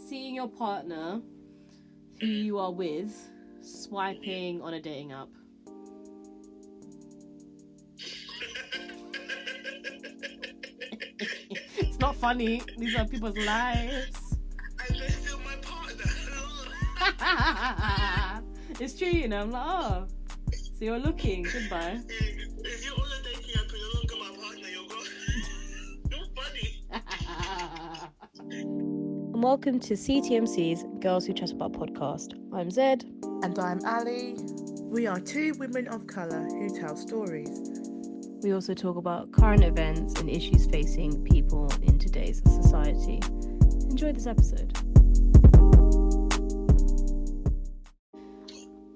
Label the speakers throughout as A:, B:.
A: seeing your partner who you are with swiping on a dating app? It's not funny. These are people's lives.
B: And they're still my partner.
A: It's true, you know. I'm like, oh, so you're looking. Goodbye.
B: If you're on a dating app and you're no longer my partner, you're funny.
A: And welcome to CTMC's Girls Who Chat About podcast. I'm Zed.
C: And I'm Ali. We are two women of colour who tell stories.
A: We also talk about current events and issues facing people in today's society. Enjoy this episode.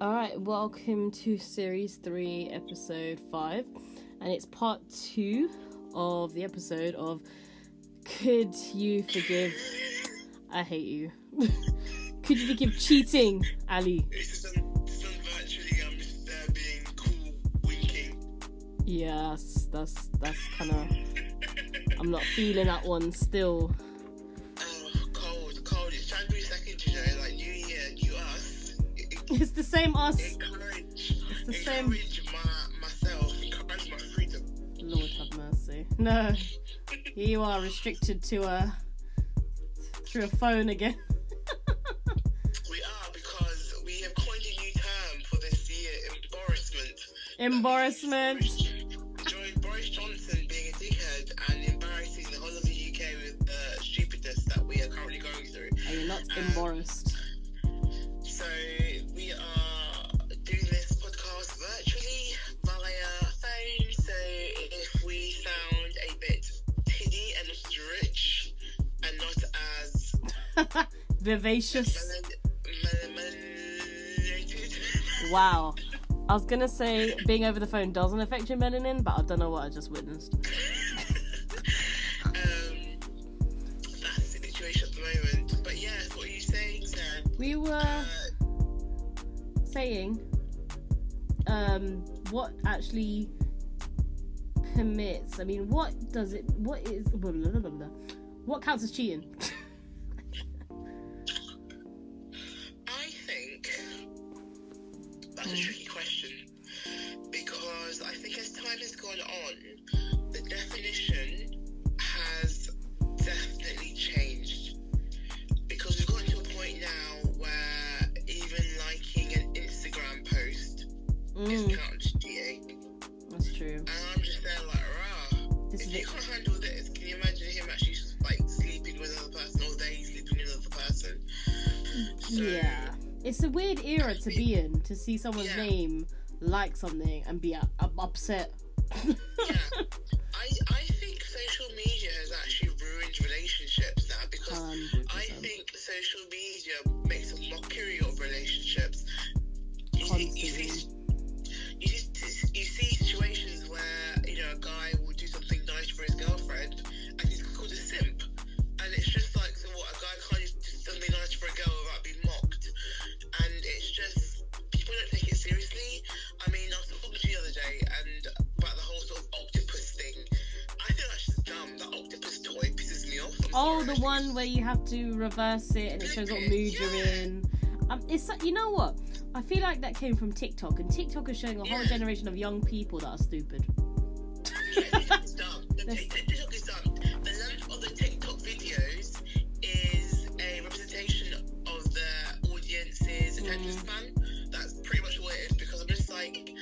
A: Alright, welcome to Series 3, Episode 5. And it's part 2 of the episode of Could You Forgive... I hate you. Could you forgive cheating, Ali?
B: This is virtually just being cool, winking.
A: Yes, that's kind of... I'm not feeling that one still.
B: Oh, cold. It's January 2nd, you know, like New Year, new us.
A: It's the same us.
B: Encourage
A: same.
B: myself, encourage my freedom.
A: Lord have mercy. No, here you are restricted to a phone again.
B: We are, because we have coined a new term for this year:
A: Embarrassment.
B: Join Boris Johnson being a dickhead and embarrassing the whole of the UK with the stupidness that we are currently going through.
A: Are you not embarrassed?
B: So we are doing this podcast virtually via phone. So if we sound a bit tinny and not as rich and not as
A: vivacious.
B: Melanated.
A: Wow. I was gonna say being over the phone doesn't affect your melanin, but I don't know what I just witnessed.
B: That's the situation at the moment. But yes, what are you saying, Sam?
A: We were saying what actually permits, what counts as cheating?
B: I think that's a tricky question, because I think as time has gone on, the definition has definitely changed, because we've gotten to a point now where even liking an Instagram post is counted as cheating.
A: That's true.
B: And I'm just there like, rah, if you can't handle this, can you imagine him actually sleeping with another person, or they sleeping with another person? So,
A: yeah. It's a weird era to be in, to see someone's name like something and be upset.
B: Yeah. I think social media has actually ruined relationships now, because
A: 100%.
B: I think social media makes a mockery of relationships. You see situations where, you know, a guy will do something nice for his girlfriend and he's called a simp. And it's just like, so what, a guy can't just do something nice for a girl without being mocked? And it's just, people don't take it seriously. I was talking to you the other day and about the whole sort of octopus thing. I think that's just dumb. That octopus toy pisses me off.
A: The one where you have to reverse it and it shows what mood you're in. It's, you know what? I feel like that came from TikTok, and TikTok is showing a whole generation of young people that are stupid.
B: TikTok is dumb. TikTok is dumb. The length of the TikTok videos is a representation of the audience's attention span. That's pretty much what it is, because I'm just like,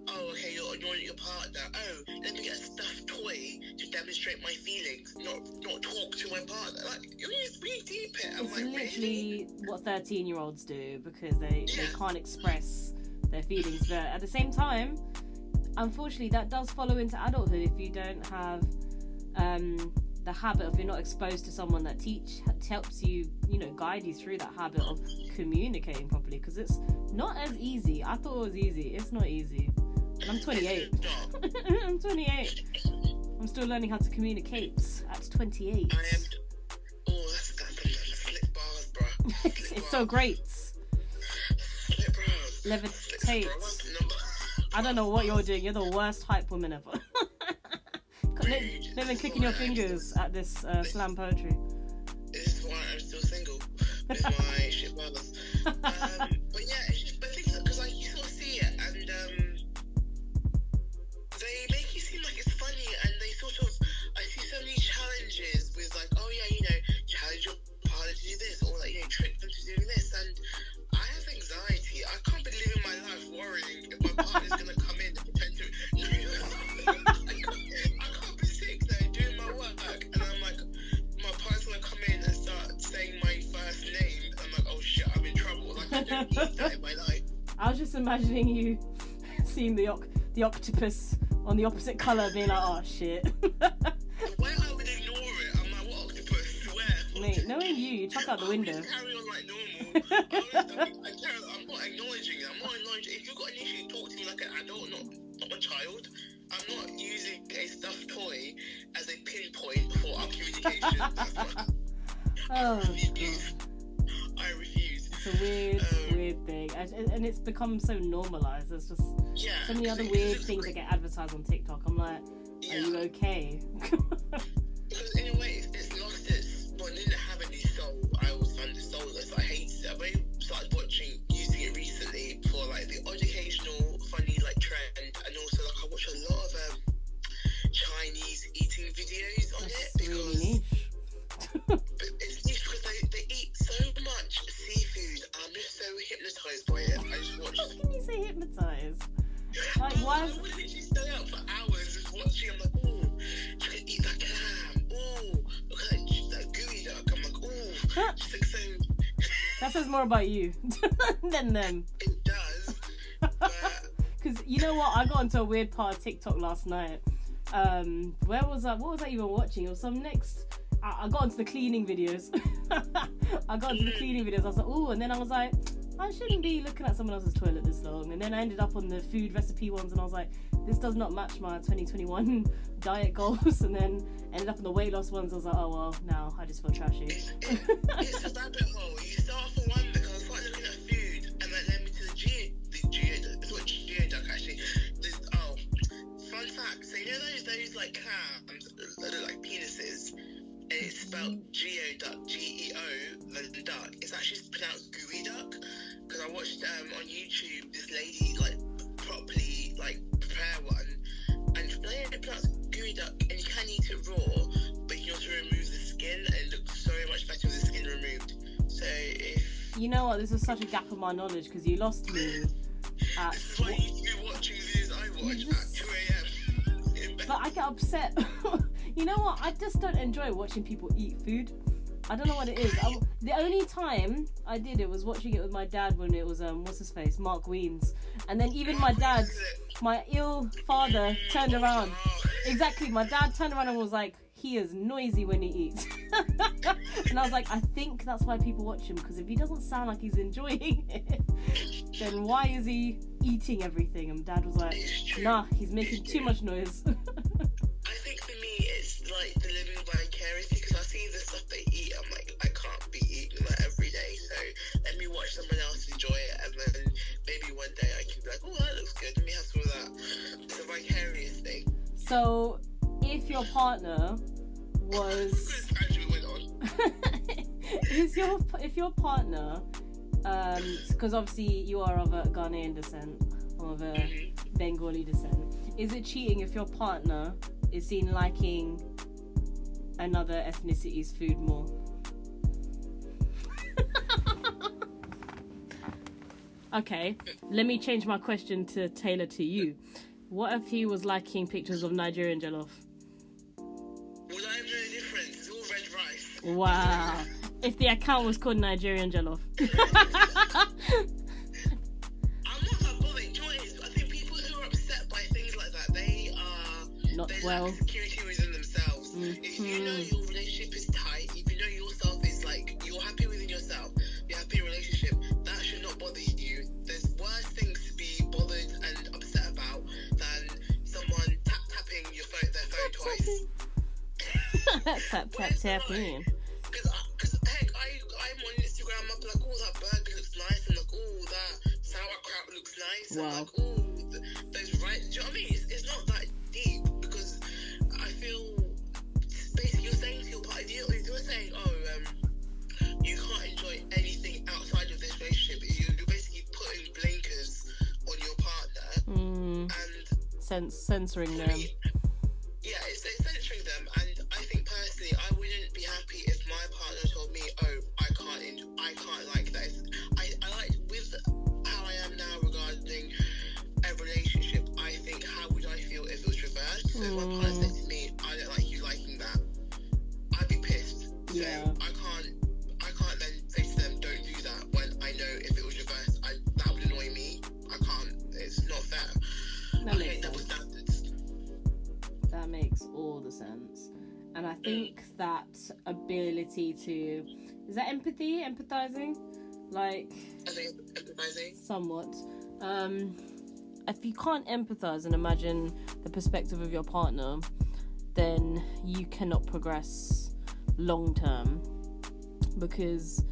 B: oh, okay, you're annoyed at your partner. Oh, let me get a stuffed toy to demonstrate my feelings, not talk to my partner. Like, you're just really deep it.
A: It's literally what 13-year-olds do, because they can't express their feelings. But at the same time, unfortunately, that does follow into adulthood if you don't have the habit of, you're not exposed to someone that helps you, guide you through that habit of communicating properly, because it's not as easy. I thought it was easy. It's not easy. And I'm 28. I'm 28. I'm still learning how to communicate at 28.
B: that's slick bars, bro.
A: It's so great.
B: Slick bars.
A: Levitate. I don't know what you're doing. You're the worst hype woman ever. Not even clicking your fingers at this slam poetry.
B: This is why I'm still single. with my shit brothers. But yeah, it's just, but things because like you sort of see it and they make you seem like it's funny, and they sort of, I see so many challenges with like, oh yeah, you know, challenge your partner to do this, or like, you know, trick them to doing this, and I have anxiety. I can't be living my life worrying if my partner's gonna come in and pretend to. I can't be sick there doing my work, and I'm like, my partner's gonna come in and start saying my first name. I'm like, oh shit, I'm in trouble. Like, I don't need that in my life.
A: I was just imagining you seeing the octopus on the opposite colour, being like, oh shit.
B: Why I would ignore it? I'm like, what octopus? Where?
A: Mate, knowing you chuck out the window.
B: Just carry on like normal. I'm not acknowledging it. I'm not acknowledging. If you've got an issue, talk to me like an adult, not a child. I'm not using a stuffed toy as a pinpoint for our communication. That's not,
A: Oh,
B: I refuse.
A: it's a weird thing, and it's become so normalised. There's just so many other weird things that get advertised on TikTok. I'm like, are you okay?
B: Because in a way, it's lost its. Well, it didn't have any soul. I always found it soulless. I hated it. I've only started using it recently for like the occasional funny like trend, and also like I watch a lot of Chinese eating videos on it because
A: really niche.
B: but it's niche because they eat so much seafood. I'm just so hypnotized by it. I just watch.
A: How can you say hypnotised? Like, why?
B: I would literally stay up for hours just watching. I'm like, oh, you can eat that clam. Oh, look at that gooey duck. I'm like, oh, just like so.
A: That says more about you than them.
B: It does.
A: Because you know what? I got into a weird part of TikTok last night. Where was I? What was I even watching? It was some next. I got into the cleaning videos. I was like, ooh, and then I was like, I shouldn't be looking at someone else's toilet this long. And then I ended up on the food recipe ones, and I was like, this does not match my 2021 diet goals. And then ended up on the weight loss ones. I was like, oh well, now I just feel trashy.
B: It's a rabbit hole. You start off on one because I started looking at food, and that led me to it's not geoduck actually. Fun fact. So you know those like clams that look like penises, and it's spelled geoduck, Geo, the duck. It's actually pronounced gooey duck. Because I watched on YouTube this lady like properly like prepare one, and they pronounce gooey duck, and you can eat it raw, but you can also remove the skin, and it looks so much better with the skin removed. So if
A: you know what, this is such a gap of my knowledge because you lost me.
B: This is why you need to be watching videos I watch at 2 a.m.
A: But I get upset. You know what? I just don't enjoy watching people eat food. I don't know what it is. The only time I did it was watching it with my dad when it was what's his face, Mark Weens, and then even my dad, my ill father, turned around. Exactly, my dad turned around and was like, he is noisy when he eats. And I was like, I think that's why people watch him, because if he doesn't sound like he's enjoying it, then why is he eating everything? And Dad was like, nah, he's making too much noise.
B: I think for me it's like the living vicariously, because I see the stuff they eat, I'm like, I can't be eating that every day, so let me watch someone else enjoy it, and then maybe one day I can be like, oh, that looks good, let me have some of that. It's a vicarious thing.
A: So if your partner was if your partner because obviously you are of a Ghanaian descent or of a Bengali descent, is it cheating if your partner is seen liking another ethnicity's food more? Okay, let me change my question to tailor to you. What if he was liking pictures of Nigerian jollof?
B: Would I have no difference? It's all red rice.
A: Wow. If the account was called Nigerian jollof.
B: I'm not that bothered. You know what it is? I think people who are upset by things like that, they
A: Not
B: they
A: well.
B: lack security within themselves. If you know your relationship is tight, if you know yourself is like, you're happy within yourself, you're happy in a relationship, that should not bother you. There's worse things to be bothered and upset about than someone tapping their phone twice.
A: Tapping.
B: Because heck, I'm on Instagram, I'm like, oh, that burger looks nice, and like, oh, that sauerkraut looks nice,
A: Wow.
B: and like, oh, those rice. Do you know what I mean? It's not that deep, because I feel basically you're saying to your partner, if you're saying, oh, you can't enjoy any
A: censoring them.
B: Yeah, it's censoring them, and I think personally, I wouldn't be happy if my partner told me, "Oh, I can't like that." I like with how I am now regarding a relationship. I think how would I feel if it was reversed? So if my partner said to me, "I don't like you liking that," I'd be pissed. So
A: Yeah.
B: I can't then say to them, "Don't do that," when I know if it was reversed, that would annoy me. I can't. It's not fair.
A: That makes
B: double
A: sense.
B: standards.
A: That makes all the sense. And I think that ability to... Is that empathy? Empathizing? Like...
B: I think empathizing.
A: Somewhat. If you can't empathize and imagine the perspective of your partner, then you cannot progress long term, because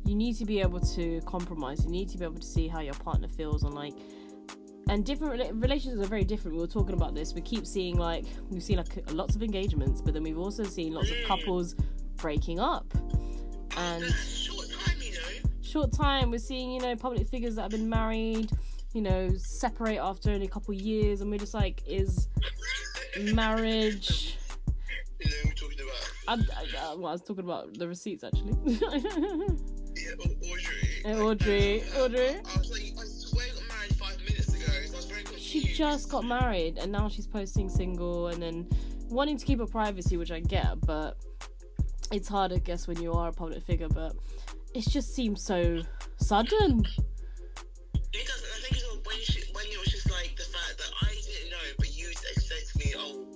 A: you need to be able to compromise. You need to be able to see how your partner feels, and different relationships are very different. We were talking about this. We've seen lots of engagements, but then we've also seen lots of couples breaking up. And short time, we're seeing, public figures that have been married, separate after only a couple of years, and we're just like, is marriage...
B: You know what we're talking about?
A: I was talking about the receipts, actually.
B: Yeah,
A: Audrey.
B: I swear I got married 5 minutes ago, so I was very confused.
A: She just got married, and now she's posting single, and then wanting to keep her privacy, which I get, but it's hard, I guess, when you are a public figure, but it just seems so sudden.
B: It doesn't. I think it's when it was just like the fact that I didn't know, but you said to me, "Oh,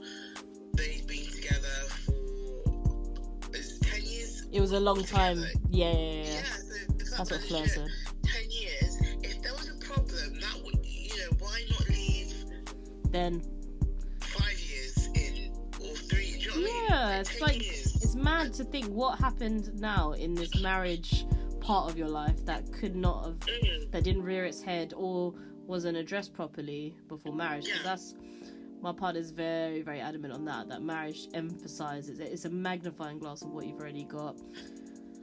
B: they've been together for 10 years."
A: It was a long time. Yeah.
B: So
A: That's what Fleur said.
B: 10 years. If there was a problem, that would, why not leave?
A: Then.
B: 5 years in, or 3. Do you know what I mean?
A: Yeah, it's
B: 10
A: like
B: years.
A: it's mad to think what happened now in this marriage part of your life that could not have, that didn't rear its head or wasn't addressed properly before marriage. Because that's, my partner's very, very adamant on that marriage emphasizes it. It's a magnifying glass of what you've already got.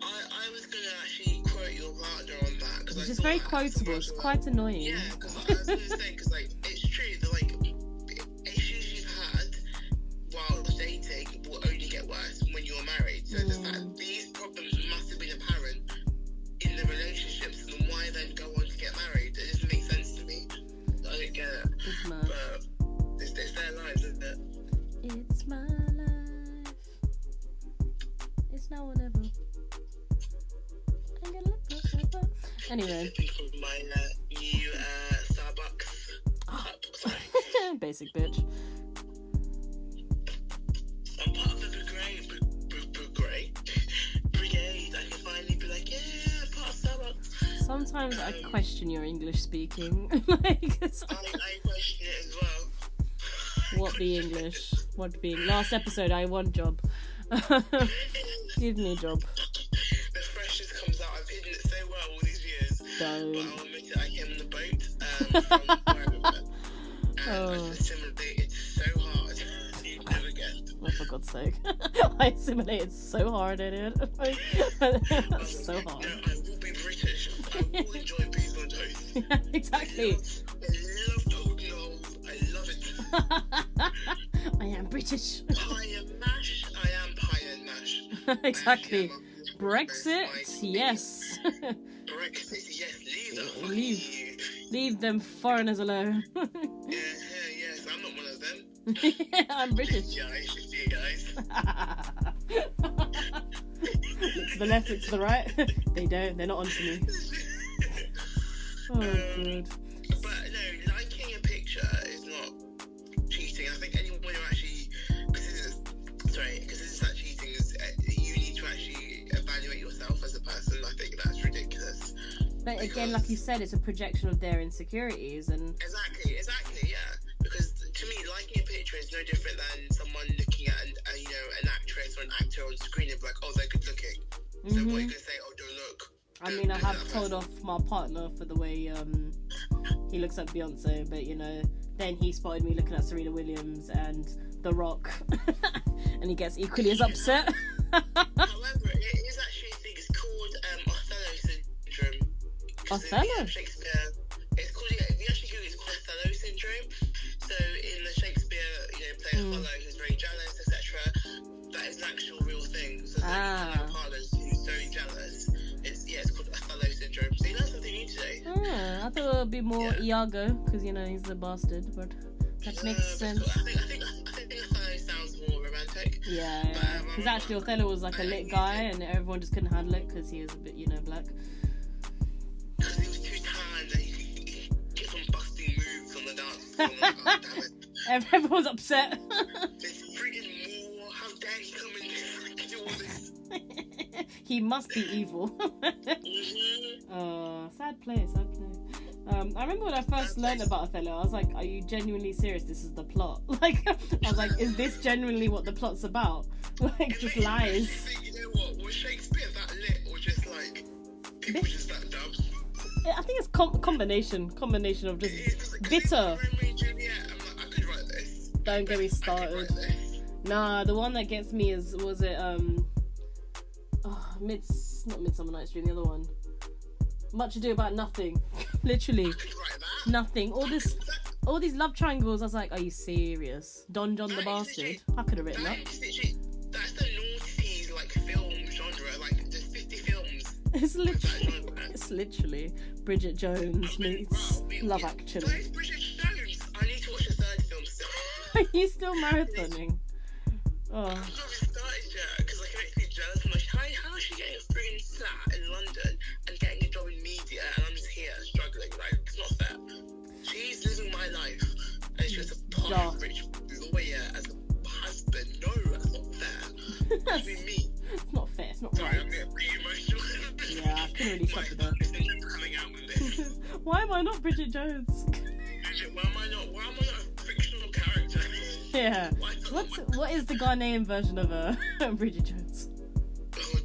B: I was gonna actually quote your partner on that, because
A: It's just very quotable. It's quite annoying.
B: Yeah, because I was gonna say, because it's true that issues you've had while dating will only get worse when you're married. So the fact these problems must have been apparent in the relationship, so then why then go on to get married? It doesn't make sense to me. I don't get it.
A: It's mad.
B: But it's their lives, isn't it?
A: It's my life. It's no one ever. Anyway.
B: Sipping from my new Starbucks cup. Sorry.
A: Basic bitch.
B: I'm part of the brigade. I can finally be like, yeah, I'm part of Starbucks.
A: Sometimes I question your English speaking. I
B: question it as well.
A: What be English? What being? Last episode, I want job. Give me a job.
B: The freshest comes out. I've hidden it so well all these years.
A: Don't.
B: But I'll admit it, I came on the boat from where I went. And I assimilated so hard. You never guessed.
A: Oh, for God's sake. I assimilated so hard in it. So hard.
B: No, I will be British. I will enjoy peas on toast.
A: Yeah, exactly.
B: I love golden rolls. I love it.
A: I am British.
B: Pie and mash. I am pie and mash.
A: Exactly. Brexit, yes.
B: Brexit, yes.
A: Leave them foreigners alone.
B: Yes. I'm not one of them.
A: Yeah, I'm British.
B: Yeah, I should see you guys.
A: Look to the left, look to the right. They don't. They're not onto me. Oh, good.
B: But no, liking a picture is not cheating. I think anyone who actually, because this is not cheating, you need to actually evaluate yourself as a person. I think that's ridiculous.
A: But again, like you said, it's a projection of their insecurities, and
B: exactly, yeah. Because to me, liking a picture is no different than someone looking at an actress or an actor on screen and be like, oh, they're good looking. So what are you gonna say? Oh, don't look.
A: I mean, I have told off my partner for the way he looks at Beyonce, but then he spotted me looking at Serena Williams and The Rock, and he gets equally as upset.
B: However, it is actually a thing. It's called Othello syndrome.
A: Othello?
B: Shakespeare. It's called. If you actually Google it, it's called Othello syndrome. So in the follow who's very jealous, etc. That is an actual real thing. So partners who's very jealous. It's called Othello syndrome. So you learned something new today.
A: I thought it would be more Iago because he's the bastard, but that makes sense.
B: I think Othello sounds more romantic.
A: Yeah, because actually Othello was like a lit guy, and everyone just couldn't handle it because he was a bit, black.
B: Because he was too tanned, and he kept on busting moves on the dance floor. Oh, damn it.
A: Everyone's upset.
B: This friggin' Moor, how dare he come in and do all this?
A: He must be evil. Sad play. I remember when I first learned about Othello, I was like, are you genuinely serious? This is the plot. Like, I was like, is this genuinely what the plot's about? Like, just lies.
B: You know what? Was Shakespeare that lit, or just like people just that dumb?
A: I think it's combination of just bitter.
B: Romeo and Juliet, I'm like, I could write this.
A: Don't get me started. Nah, the one that gets me was it not Midsummer Night's Dream, the other one. Much Ado About Nothing. Literally nothing. All these love triangles. I was like, are you serious? Don John the Bastard. I could have written that.
B: That's the naughty like film genre. Like there's 50 films.
A: It's literally Bridget Jones meets Love Actually.
B: Where's Bridget Jones? I need to watch the third film still.
A: Are you still marathoning? Oh.
B: I've not even started yet because I can actually jealous. I'm like, how is she getting a friggin' flat in London and getting a job in media, and I'm just here struggling? Like, it's not fair. She's living my life, and she's a part rich lawyer as a husband. No, that's not fair. That's me.
A: It's not fair. It's not
B: Sorry,
A: right.
B: I'm getting pretty emotional.
A: Yeah, I couldn't really stop with that.
B: Coming out with this.
A: Why am I not Bridget Jones?
B: Why am I not a fictional character?
A: Yeah. What is the Ghanaian version of Bridget Jones?
B: Oh,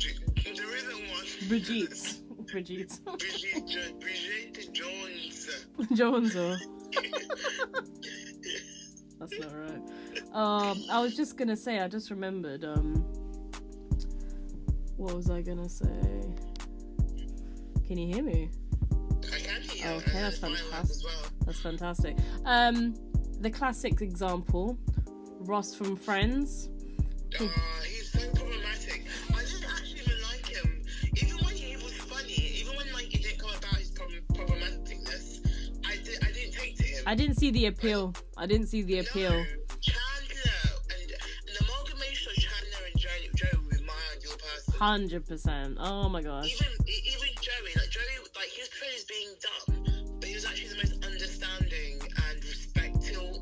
B: there isn't one.
A: Brigitte.
B: Bridget Jones.
A: Jones. That's not right. I was just gonna say. I just remembered. What was I gonna say? Can you hear me?
B: I can hear you.
A: Okay, that's fantastic.
B: Well.
A: That's fantastic. The classic example, Ross from Friends.
B: He's so problematic. I didn't actually even like him. Even when he was funny, even when like it didn't come about his problematicness, I didn't take to him.
A: I didn't see the appeal.
B: No, Chandler and an amalgamation of Chandler and Joey was my ideal person.
A: 100%. Oh my gosh.
B: Even Joey, like he was portrayed as being dumb, but he was actually the most understanding and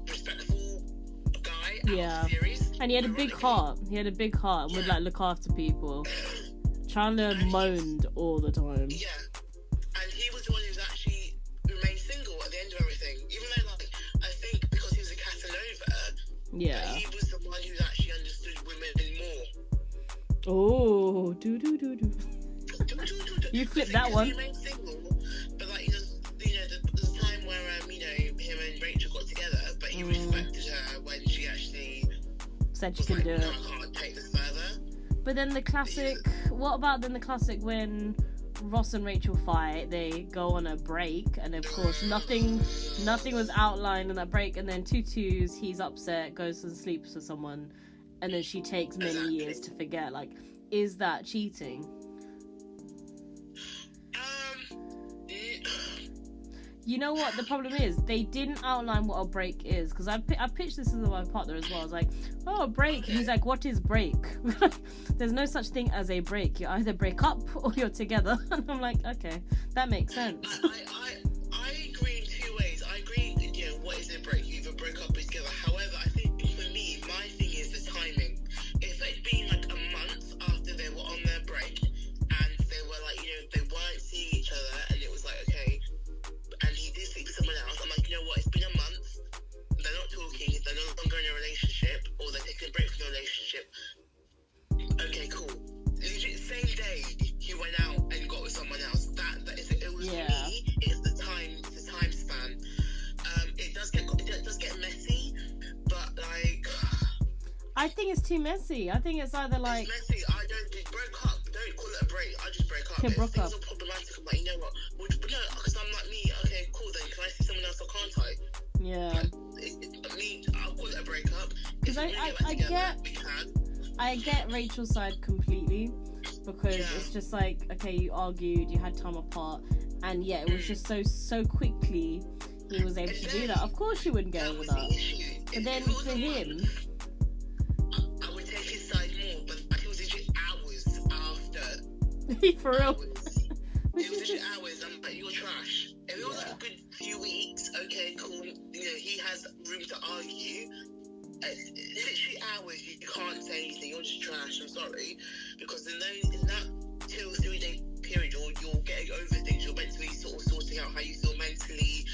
B: respectful guy out of the series.
A: And he had a big heart. He had a big heart and would like look after people. Chandler moaned all the time.
B: Yeah. And he was the one who's actually remained single at the end of everything. Even though like I think because he was a Casanova, he was the one who actually understood women more.
A: Oh, do. You flipped that one.
B: He remained single, but like there's a time where him and Rachel got together, but he respected her when she actually
A: said she couldn't do it.
B: I can't take this further.
A: But then the classic. What about then the classic when Ross and Rachel fight? They go on a break, and of course nothing was outlined in that break. And then Tutu's, he's upset, goes and sleeps with someone, and then she takes many years to forget. Like, is that cheating? You know what the problem is? They didn't outline what a break is, because I pitched this to my partner as well. I was like, oh, a break. And he's like, what is break? There's no such thing as a break. You either break up or you're together. And I'm like, okay, that makes sense.
B: I agree in two ways. I agree, what is a break? You either break up or together. However, I think for me, my thing is the timing. If it'd been like a month after they were on their break, and they were like, they weren't seeing each other, and it was like, okay, and he did speak to someone else, I'm like, you know what, it's been a month, they're not talking, they're no longer in a relationship, or they're taking a break from the relationship. Okay, cool. Legit, same day he went out and got with someone else. It was for me, it's the time span. It does get messy, but like
A: I think it's too messy. I think it's either like
B: it's messy. I don't break up. Don't call it a break. I just break up.
A: Yeah,
B: If
A: broke
B: things
A: up.
B: are problematic, I'm like, you know what? But no, because I'm like me. Okay, cool. Then can I see someone else or can't I?
A: yeah.
B: I'll call it a break. break up.
A: Because I get Rachel's side completely, because it's just like, okay, you argued, you had time apart, and yeah, it was just so quickly he was able to do that. Of course you wouldn't get over that. But then for him,
B: I would take his side more, but it was literally hours after.
A: for real.
B: It was literally hours. I'm like, you're trash. If it was like a good few weeks, okay, cool. You know, he has room to argue. Literally hours, you can't say anything. You're just trash. I'm sorry, because in that 2 or 3 day period, you're getting over things. You're mentally sort of sorting out how you feel mentally,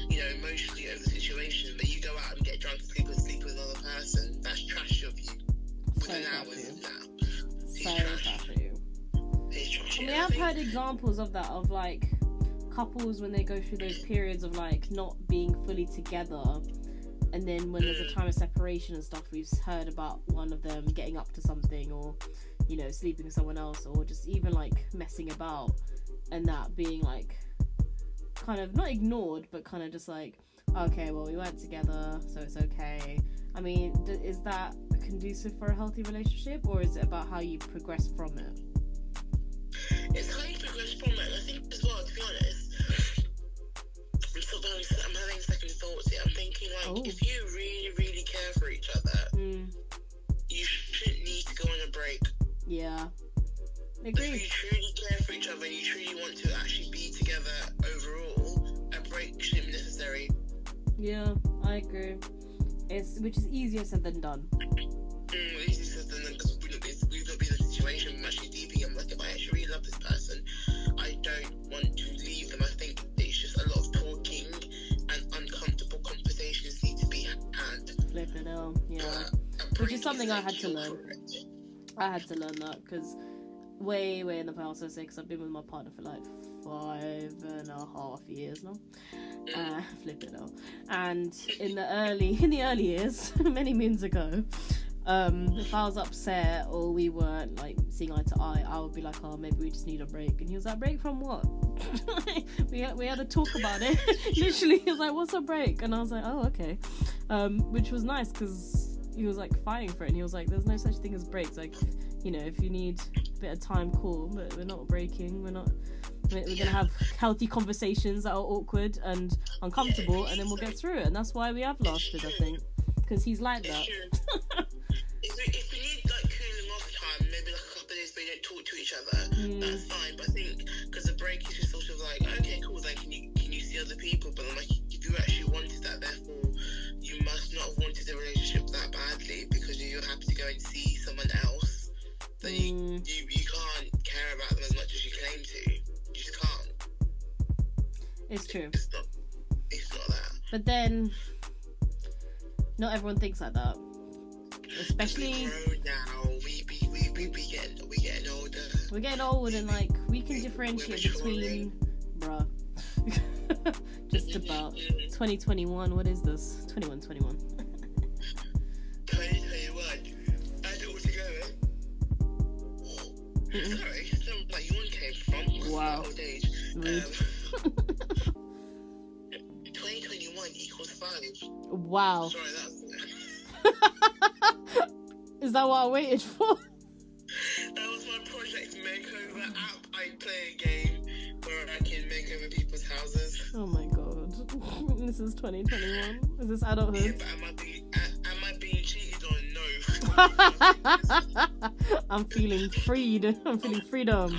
B: you know, emotionally over the situation. But you go out and get drunk and sleep with another person. That's trash of you. Within hours now.
A: So trash of you.
B: He's trash.
A: I mean, I've heard examples of that, of like couples when they go through those periods of like not being fully together, and then when there's a time of separation and stuff, we've heard about one of them getting up to something, or, you know, sleeping with someone else, or just even like messing about, and that being like kind of not ignored, but kind of just like, okay, well, we weren't together, so it's okay. I mean, is that conducive for a healthy relationship, or is it about how you progress from it?
B: It's how you progress from it. And I think as well, to be honest, I'm having second thoughts here. I'm thinking, like, if you really, really care for each other, you shouldn't need to go on a break.
A: Yeah. I agree.
B: If you truly care for each other and you truly want to actually be together overall, a break shouldn't be necessary.
A: Yeah, I agree. Which is easier said than done.
B: Easier said than done, because we've not been in a situation. I'm actually deeping. I'm like, if I actually really love this person, I don't want to leave them. I think it's just a lot of talking and uncomfortable conversations need to be had.
A: Flipping hell, yeah. Which is something I had to learn. I had to learn that, because way in the past, I say, because I've been with my partner for like 5.5 years now. Flipping hell. And in the early years, many moons ago, if I was upset or we weren't like seeing eye to eye, I would be like, oh, maybe we just need a break. And he was like, break from what? we had to talk about it. Literally, he was like, what's a break? And I was like, oh, okay. Which was nice, because he was like fighting for it, and he was like, there's no such thing as breaks. Like, you know, if you need a bit of time, cool, but we're not breaking. We're gonna have healthy conversations that are awkward and uncomfortable, and then we'll get through it. And that's why we have lasted, I think, because he's like that.
B: If we need like cooling off time, maybe like a couple of days where you don't talk to each other, that's fine. But I think because the break is just sort of like, okay, cool, then can you see other people? But I'm like, if you actually wanted that, therefore you must not have wanted the relationship that badly, because you're happy to go and see someone else. Then you can't care about them as much as you claim to. You just can't.
A: It's true.
B: It's not that.
A: But then, not everyone thinks like that. Especially.
B: We grow now. We getting older.
A: We're getting old, and like we can differentiate between, bruh. Just about 2021. What is this? 21.
B: 2021. Add it all together. Sorry, something like yawn came from.
A: Wow.
B: Old age.
A: Rude.
B: 2021 equals 5.
A: Wow.
B: Sorry, that's.
A: Is that what I waited for?
B: That was my project makeover app. I play a game where I can make over people's houses.
A: Oh my god. This is 2021. Is this adulthood?
B: Yeah, but am I being cheated on? No.
A: I'm feeling freed. I'm feeling freedom.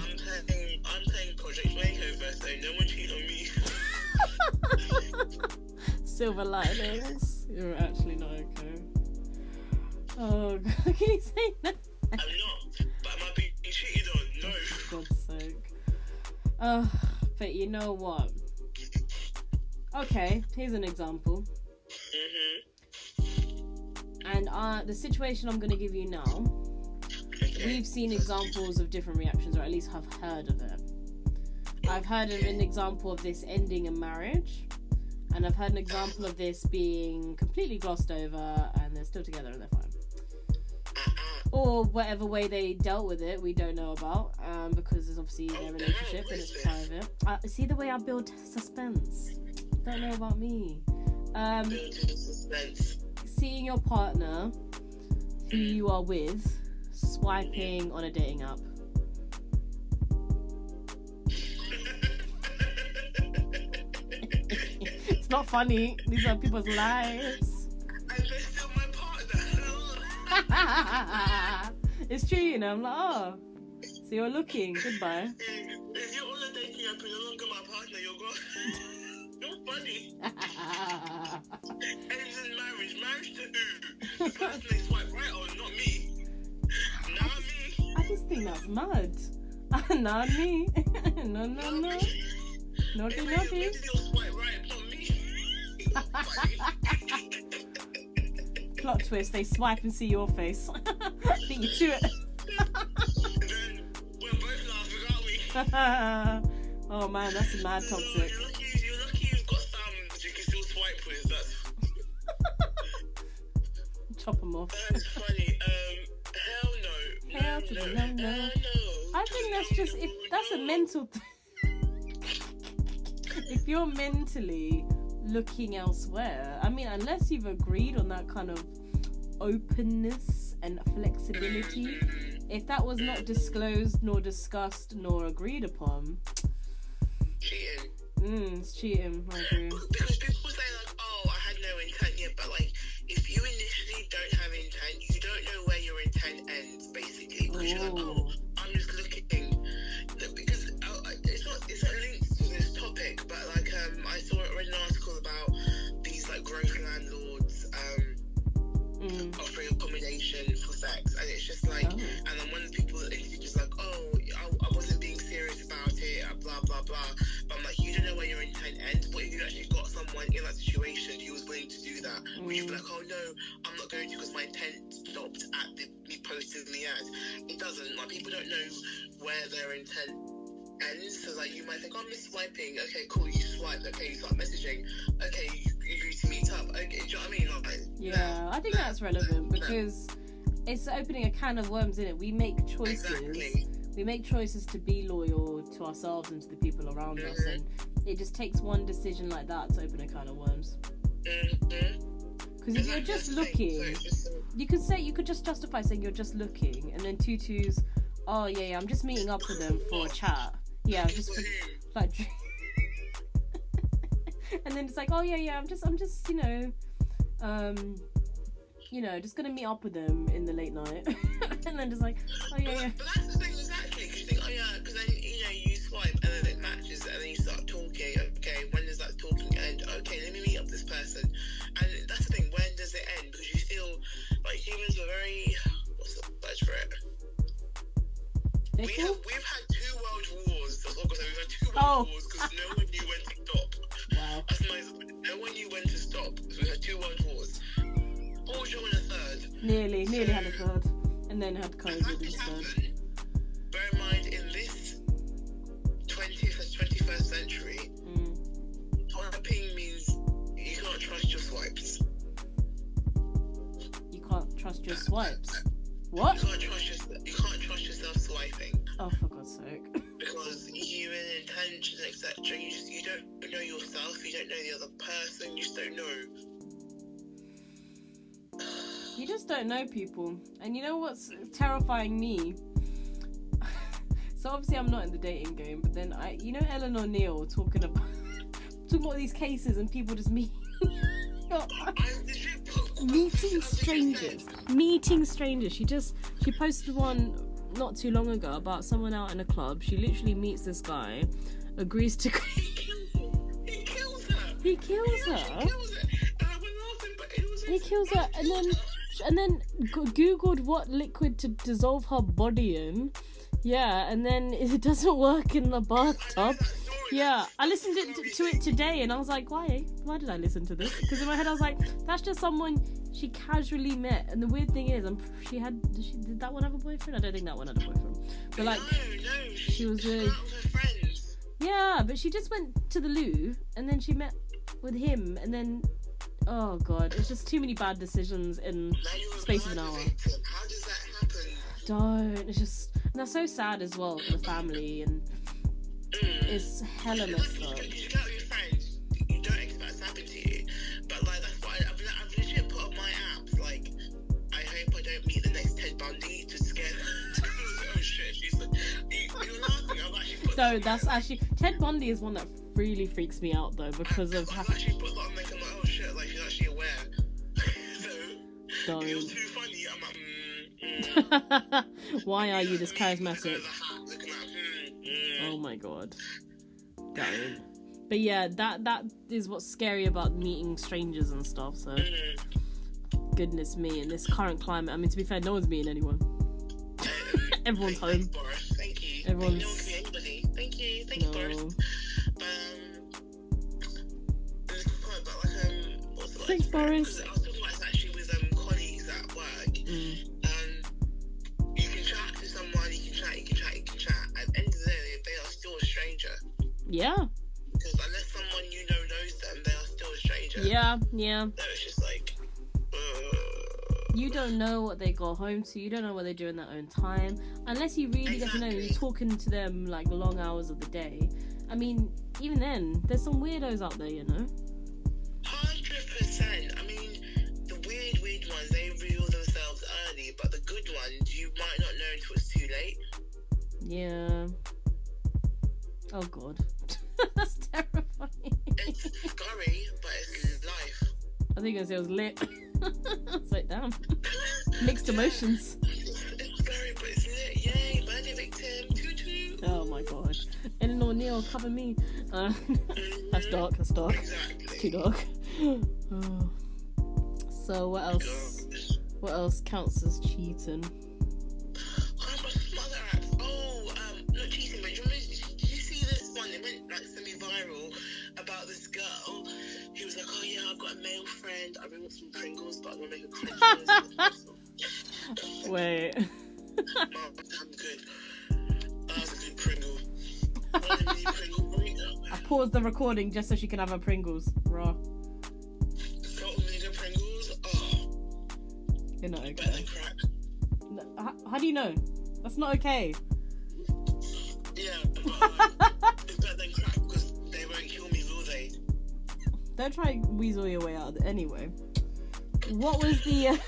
B: I'm playing project makeover, so no one cheated on me.
A: Silver linings. You're actually not okay. Oh god, can you say that?
B: I'm not, but am I being cheated on? No.
A: For God's sake. But you know what? Okay, here's an example. And the situation I'm going to give you now, we've seen examples of different reactions, or at least have heard of it. I've heard of an example of this ending a marriage, and I've heard an example of this being completely glossed over and they're still together and they're fine. Or whatever way they dealt with it, we don't know about, because it's obviously their relationship and it's private. See the way I build suspense? Don't know about me.
B: Building suspense.
A: seeing your partner who you are with swiping on a dating app? It's not funny. These are people's lives.
B: And they're still my partner.
A: It's true, you know. I'm like, oh, so you're looking. Goodbye.
B: If you're on a dating app and you're no longer my partner, you're gone. You're funny. And it's in marriage. Marriage to who? The person they swipe right on, not me. Not me.
A: I just think that's mad. Not me. No. Naughty.
B: Maybe you'll swipe right, not me. Funny.
A: Plot twist, they swipe and see your face. Beat you to it.
B: Then we're both laughing, aren't we?
A: Oh man, that's mad toxic.
B: You're lucky you've got some that you can still swipe with. That's
A: Chop them off.
B: funny. Hell no.
A: Hell to the no. I think that's just, if that's a mental if you're mentally looking elsewhere, I mean, unless you've agreed on that kind of openness and flexibility, if that was not disclosed nor discussed nor agreed upon,
B: Cheating.
A: it's cheating. I agree.
B: Because people say like, oh, I had no intent yet, but like, if you initially don't have intent, you don't know where your intent ends, basically. Because you're like, oh, I'm just looking. Because it's not linked to this topic, but like, I read an article about these like growth landlords offering accommodation for sex, and it's just like, and then one of the people that interviewed just like, oh, I wasn't being serious about it, blah blah blah. But I'm like, you don't know where your intent ends. But if you actually got someone in that situation who was willing to do that, would you be like, oh no, I'm not going to because my intent stopped at me posting the ad? It doesn't. Like, people don't know where their intent ends. So like, you might think, oh, I'm just swiping. Okay, cool. You swiped. Okay, you start messaging. Okay, you agree to meet up. Okay, do you know what I mean? Like,
A: Yeah, I think that's relevant because it's opening a can of worms, isn't it? We make choices.
B: Exactly.
A: We make choices to be loyal to ourselves and to the people around us, and it just takes one decision like that to open a can of worms. Because if you're just looking, you could just justify saying you're just looking, and then Tutu's, oh yeah, I'm just meeting up with them for a chat. Yeah, just for, like, and then it's like, oh yeah, I'm just just gonna meet up with them in the late night, and then just like, oh yeah.
B: But that's the thing, exactly. Because you think, oh yeah, because then you swipe and then it matches, and then you start talking. Okay, when does that talking end? Okay, let me meet up this person. And that's the thing, when does it end? Because you feel like humans are very, what's the word for it? We've had 2 world wars. That's all I'm gonna say. We've had 2 world wars because no one knew when to stop.
A: Wow.
B: That's nice. No one knew when to stop. So we had 2 world wars. Or join a third.
A: Nearly had a third, and then had COVID instead.
B: Bear in mind, in this 21st century, swiping means you can't trust your swipes.
A: You can't trust your swipes. What?
B: You can't trust yourself swiping.
A: Oh, for God's sake.
B: Because human intentions, etc. You don't know yourself. You don't know the other person. You just don't know.
A: You just don't know people. And you know what's terrifying me? So obviously I'm not in the dating game, but then Ellen O'Neill talking about these cases and people just meeting strangers. She posted one not too long ago about someone out in a club. She literally meets this guy, agrees to He kills her. And then googled what liquid to dissolve her body in. Yeah, and then it doesn't work in the bathtub. Yeah, I listened to it today, and I was like, why did I listen to this? Because in my head I was like, that's just someone she casually met. And the weird thing is, did that one have a boyfriend? I don't think that one had a boyfriend. But like,
B: no,
A: she was a
B: friends.
A: Yeah, but she just went to the loo, and then she met with him, and then oh god, it's just too many bad decisions in space of an hour.
B: How does that happen?
A: Don't. It's just, and that's so sad as well for the family, and it's hella messed up.
B: You go with your friends, you don't expect that to happen to you, but like that's why I've legit put up my app
A: No, that's actually Ted Bundy is one that really freaks me out though because of.
B: I've actually put that on like I'm like, oh shit, like she's actually aware. So if you're too funny, I'm like,
A: Why are you this
B: Looking at
A: charismatic?
B: the hat, looking at,
A: Oh my god. Don't. But yeah, that is what's scary about meeting strangers and stuff. So, goodness me, in this current climate. I mean, to be fair, no one's meeting anyone. Everyone's home.
B: Thanks, Boris. Thank you.
A: Everyone's.
B: No one can be anybody. Thank you. Thank you, Boris. There's a good point about what's the word?
A: Thanks, Boris.
B: Because I was talking about this actually with colleagues at work. You can chat to someone, you can chat. At the end of the day, they are still a stranger.
A: Yeah.
B: Because unless someone you know knows them, they are still a stranger.
A: Yeah.
B: So it's just like.
A: You don't know what they go home to. You don't know what they do in their own time. Unless you really get to know them, you're talking to them like long hours of the day. I mean, even then, there's some weirdos out there, you know?
B: 100%. I mean, the weird ones, they reveal themselves early, but the good ones, you might not know until it's too late.
A: Yeah. Oh, God. That's terrifying.
B: It's scary, but it's life.
A: I think I said it was lit. It's like, damn. Mixed emotions.
B: It's scary, but it's lit. Yay, murder victim. Toot.
A: Oh my god. Eleanor Neal, cover me. That's dark.
B: Exactly.
A: Too dark. Oh. So what else?
B: Gosh.
A: What else counts as cheating?
B: Some other apps. Not cheating, but did you see this one? It went like semi-viral about this girl. He was like, oh yeah, I've got a male friend. I really want some Pringles, but I want to make a Pringles.
A: Wait.
B: Mom, I'm good. I have a good Pringle. I need Pringle burrito.
A: I paused the recording just so she can have her Pringles. Raw.
B: Salt and vinegar Pringles. Oh,
A: You're not
B: better
A: okay.
B: than crack.
A: How do you know? That's not okay.
B: Yeah, but it's better than crack because they won't kill me, will they?
A: Don't try and weasel your way out of it. Anyway. What was the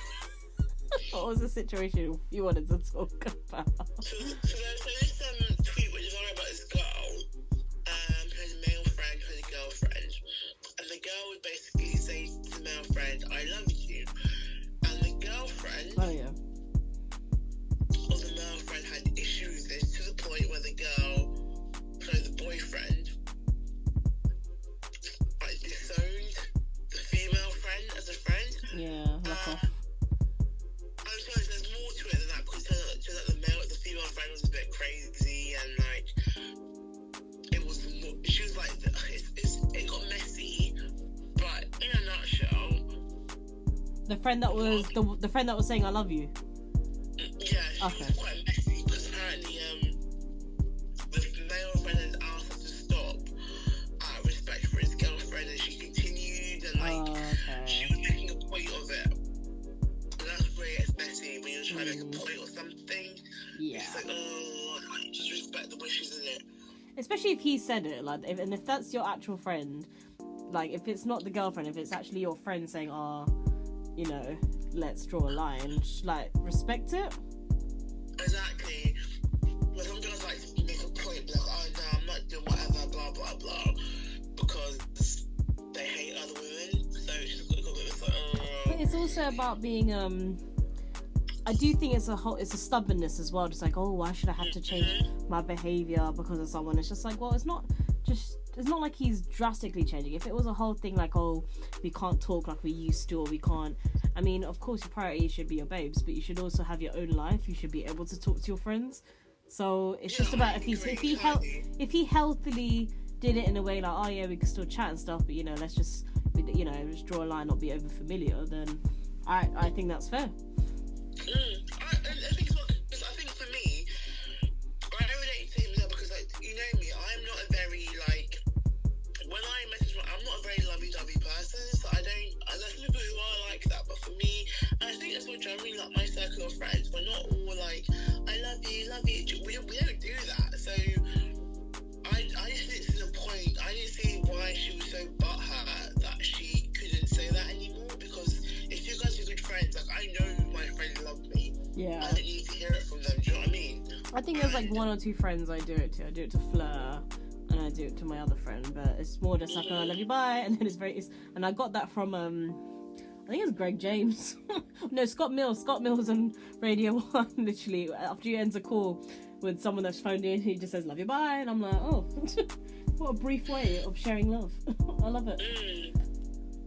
A: what was the situation you wanted to talk about?
B: So this tweet which is all about this girl, who has a male friend, who has a girlfriend, and the girl would basically say to the male friend, I love you, and the girlfriend
A: Oh yeah.
B: or the male friend had issues with this to the point where the girl, so the boyfriend, like disowned the female friend as a friend.
A: Yeah, lock off.
B: I'm sorry, there's more to it than that because the female friend was a bit crazy and like it was more, she was like it got messy, but in a nutshell,
A: The friend that was the friend that was saying I love you.
B: yeah, she
A: Okay.
B: was quite messy because apparently the male friend had asked her to stop out of respect for his girlfriend, and she continued and like she was making a point of it. And that's where it's messy when you're trying to make a point or something.
A: Yeah.
B: It's like, oh, like, just respect the wishes, isn't it?
A: Especially if he said it, like, if that's your actual friend, like, if it's not the girlfriend, if it's actually your friend saying, oh, you know, let's draw a line, like, respect it.
B: Exactly. But I'm gonna like make a point, like, oh no, I'm not doing whatever, blah blah blah, because they hate other women. So it's just got a bit like,
A: But it's also about being, I do think it's a stubbornness as well. Just like, oh, why should I have to change my behavior because of someone? It's just like, well, it's not like he's drastically changing. If it was a whole thing like, oh, we can't talk like we used to, or we can't. I mean, of course, your priority should be your babes, but you should also have your own life. You should be able to talk to your friends. So it's just about if he healthily did it in a way like, oh yeah, we can still chat and stuff, but you know, let's just draw a line, not be over familiar. Then I think that's fair.
B: I think for me, I relate to him now because, like, you know me, I'm not a very, like, when I message, I'm not a very lovey-dovey person, so there's people who are like that, but for me, and I think that's what generally, like, my circle of friends, we're not all like, I love you, we don't do that, so I just didn't see the point, I didn't see why she was so butthurt that she couldn't say that anymore, because if you guys are good friends, like, I know my friends love me,
A: like one or two friends I do it to. I do it to Fleur, and I do it to my other friend. But it's more just like, oh, I love you, bye. And then and I got that from I think it's Greg James. No, Scott Mills. Scott Mills on Radio 1. Literally, after he ends a call with someone that's phoned in, he just says, love you, bye. And I'm like, oh, what a brief way of sharing love. I love it.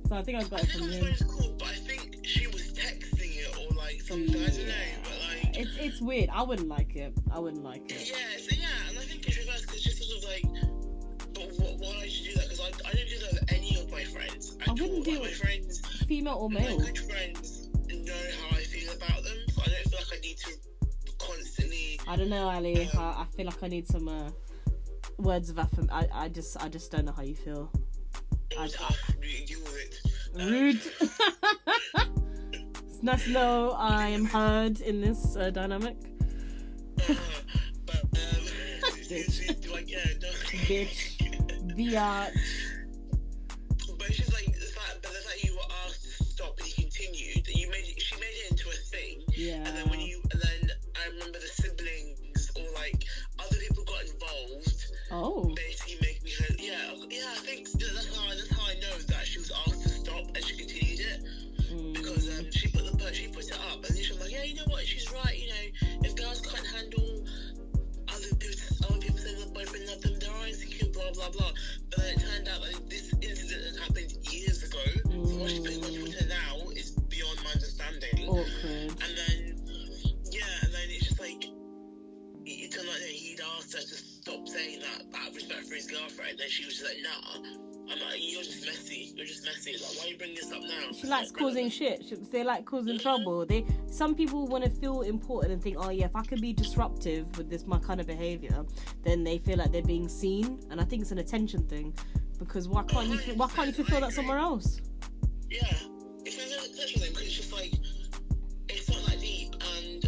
A: So I think I got it from him.
B: It's cool, but I think she was texting it or like something. I don't know, but like
A: it's weird. I wouldn't like it.
B: Yeah, so and I think it's reversed because just sort of like, but why did you do that? Because I don't do that with any of my friends.
A: I wouldn't do
B: my
A: it.
B: Friends,
A: female or male.
B: My good friends know how I feel about them, so I don't feel like I need to constantly.
A: I don't know, Ali. I feel like I need some words of affirmation. I just don't know how you feel.
B: Deal with it.
A: Rude. It's nice to know I am heard in this dynamic.
B: But
A: Bitch.
B: like, yeah, no.
A: Bitch. Biatch.
B: But it's just like the fact that you were asked to stop and you continued. She made it into a thing.
A: Yeah.
B: And then I remember the siblings or like other people got involved.
A: Oh.
B: Basically making me hurt. Yeah. I think that's how I know that she was asked to stop and she continued it because she put it up and then she was like, yeah, you know what? She's right. You know, if girls can't handle other people saying their boyfriend love them, they're insecure, blah blah blah. But then it turned out that this incident had happened years ago. So what she's putting on Twitter now is beyond my understanding.
A: Awkward.
B: And then it's just like it turned out that he'd asked her to stop saying that out of respect for his girlfriend. And then she was just like, nah. I'm like, you're just messy. Like, why are you bringing this up now?
A: She likes causing shit. They like causing trouble. Some people want to feel important and think, oh yeah, if I can be disruptive with my kind of behaviour, then they feel like they're being seen. And I think it's an attention thing, because why can't you fulfill that somewhere else?
B: Yeah, it's an attention thing because it's just like it's not that deep, and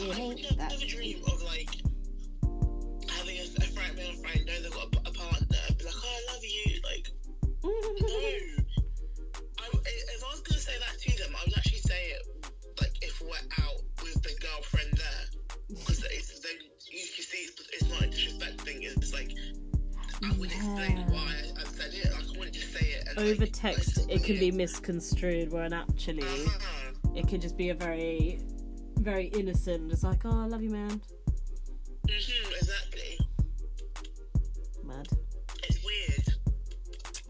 B: I never dream of like having a male friend know they've got a partner and be like, oh, I love you, like no. If I was gonna say that to them, I would actually say it like if we're out with the girlfriend there, because you can see it's not a disrespect thing. It's like I would explain why I said it. Like, I wouldn't just say it. And,
A: over text, it can be misconstrued, when actually it can just be a very, very innocent. It's like, oh, I love you, man.
B: Exactly.
A: Mad.
B: It's weird.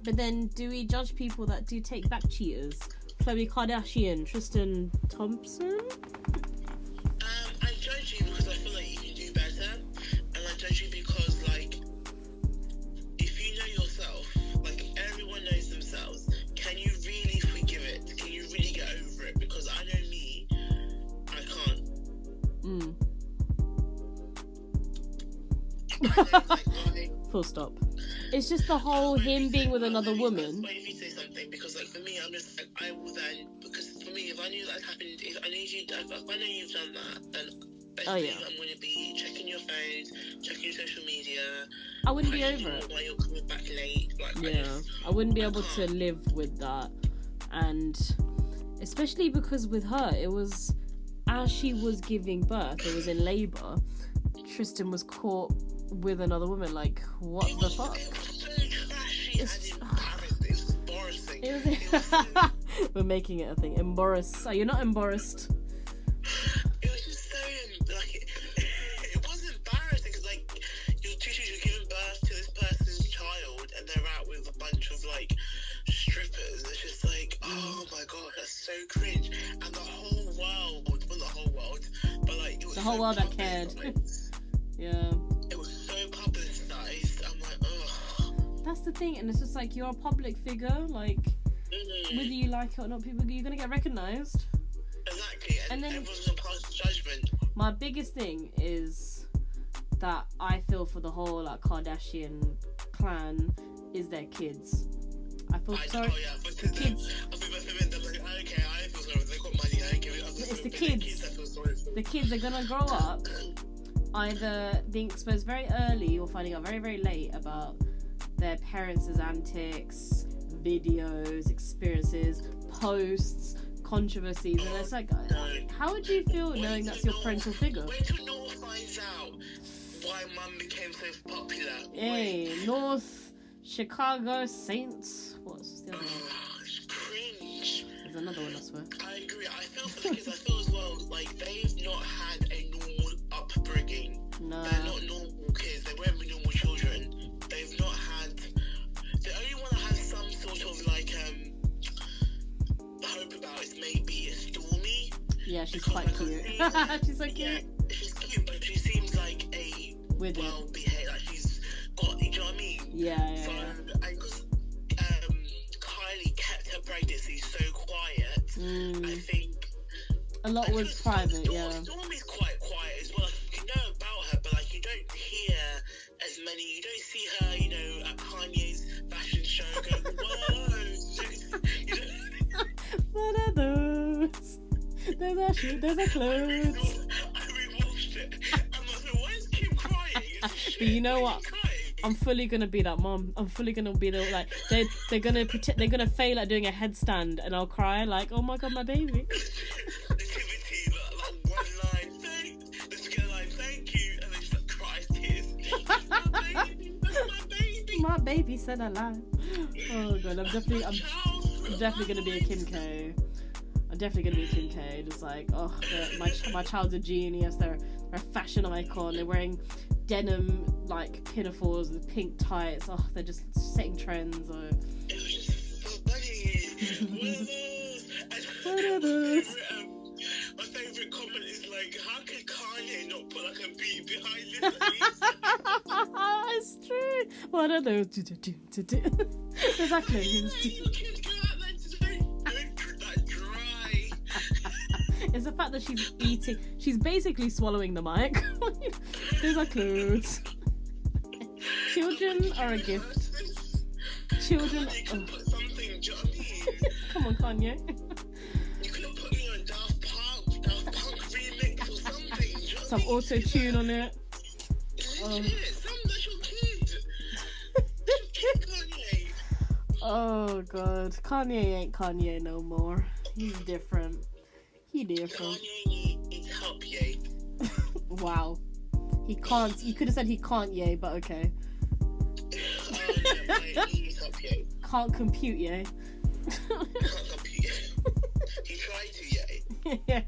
A: But then, do we judge people that do take back cheaters? Khloe Kardashian, Tristan Thompson?
B: I judge you because I feel like you can do better, and I judge you because, like, if you know yourself, like, everyone knows themselves, can you really forgive it? Can you really get over it? Because I know me, I can't.
A: Full stop. It's just the whole him being with another woman.
B: Wait, if you say something, because like for me, I'm just like, I will then, because for me, if I knew that happened, if I know you've done that, then best thing I'm going to be checking your phones, checking your social media.
A: I wouldn't be over it.
B: Why you're coming back late? Like,
A: I wouldn't be able to live with that, and especially because with her, it was as she was giving birth, it was in labour. Tristan was caught with another woman. Like, what the fuck?
B: It was so trashy and embarrassing.
A: We're making it a thing. Embarrassed. Are you not embarrassed?
B: It was just so like it was embarrassing because like you're giving birth to this person's child and they're out with a bunch of like strippers. It's just like, oh my god, that's so cringe. And the whole world, well, not the whole world, but like it was
A: the whole world that cared. Yeah.
B: It was so publicized. I'm like, ugh.
A: That's the thing, and it's just like you're a public figure, like whether you like it or not, you're gonna get recognised.
B: Exactly, and then everyone's gonna pass judgment.
A: My biggest thing is that I feel for the whole like Kardashian clan is their kids. I feel sorry. The kids. I feel sorry. They got money. It's the kids. The kids are gonna grow up either being exposed very early or finding out very, very late about their parents' antics, videos, experiences, posts, controversies, and it's like, how would you feel knowing that's your parental figure?
B: Wait till Noah finds out why Mum became so popular.
A: Hey, North Chicago Saints. What's the other one?
B: It's cringe.
A: There's another one, I swear.
B: I agree. I feel for the kids. I feel as well like they've not had a normal upbringing.
A: No.
B: They're not normal kids. They weren't normal children. They've not had. The only one that has some sort of like hope about is maybe Stormy.
A: Yeah, she's quite cute. She's so cute.
B: Yeah, she's cute, but she seems like a
A: With it.
B: well-behaved. Like she's got. You know what I mean?
A: Yeah.
B: So, and because Kylie kept her pregnancy so quiet, I think
A: A lot was private, yeah.
B: Stormy's quite quiet as well. Like, you know about her, but like you don't hear as many. You don't see her, you know, at Kanye's fashion show going, whoa. You know?
A: What are those? Those are shoes, those are clothes.
B: I rewatched it. I'm like, why is Kim crying?
A: But you know what? I'm fully gonna be that mom. I'm fully gonna be the like they're gonna pretend, they're gonna fail at doing a headstand, and I'll cry like, oh my god, my baby.
B: Nativity, like one line, let's get a line, thank you, and then just like cries tears. My baby, that's my baby.
A: My baby said I lied. Oh god, I'm definitely gonna be a Kim K. I'm definitely gonna be a Kim K. Just like, oh, my child's a genius. They're a fashion icon. They're wearing denim like pinafores with pink tights. Oh, they're just setting trends. Or...
B: It was just funny.
A: What are those?
B: My favourite comment is like, how can Kanye not put like a beat behind it?
A: It's true. What are those? Exactly.
B: You kids go out there to that dry.
A: It's the fact that she's eating. She's basically swallowing the mic. Those are clothes. Children are a gift. Children.
B: You could put something, do you know what I mean?
A: Come on, Kanye.
B: You could have put, you know, Daft Punk remix or something. Do you know what
A: Some
B: I mean?
A: auto tune on it.
B: Legit, that's your kid. That's your kid, Kanye.
A: Oh god, Kanye ain't Kanye no more. He's different. He different.
B: Kanye needs help, yay.
A: Wow. He can't. You could have said he can't, yay, but okay.
B: No, he needs help, yay.
A: Can't compute, yay.
B: Can't compete, yay. He tried to, yay.
A: Yeah.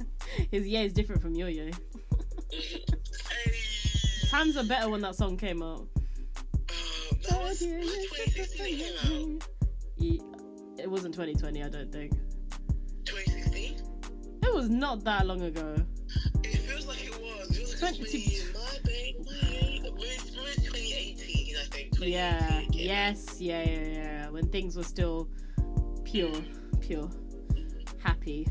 A: His yay is different from your yay.
B: Hey.
A: Times are better when that song came out.
B: That was 2016 it came out.
A: It wasn't 2020, I don't think.
B: 2016?
A: It was not that long ago.
B: It feels like it was. It was like 2018, I think. 2018,
A: Yeah. Yes. Yeah. When things were still pure, happy.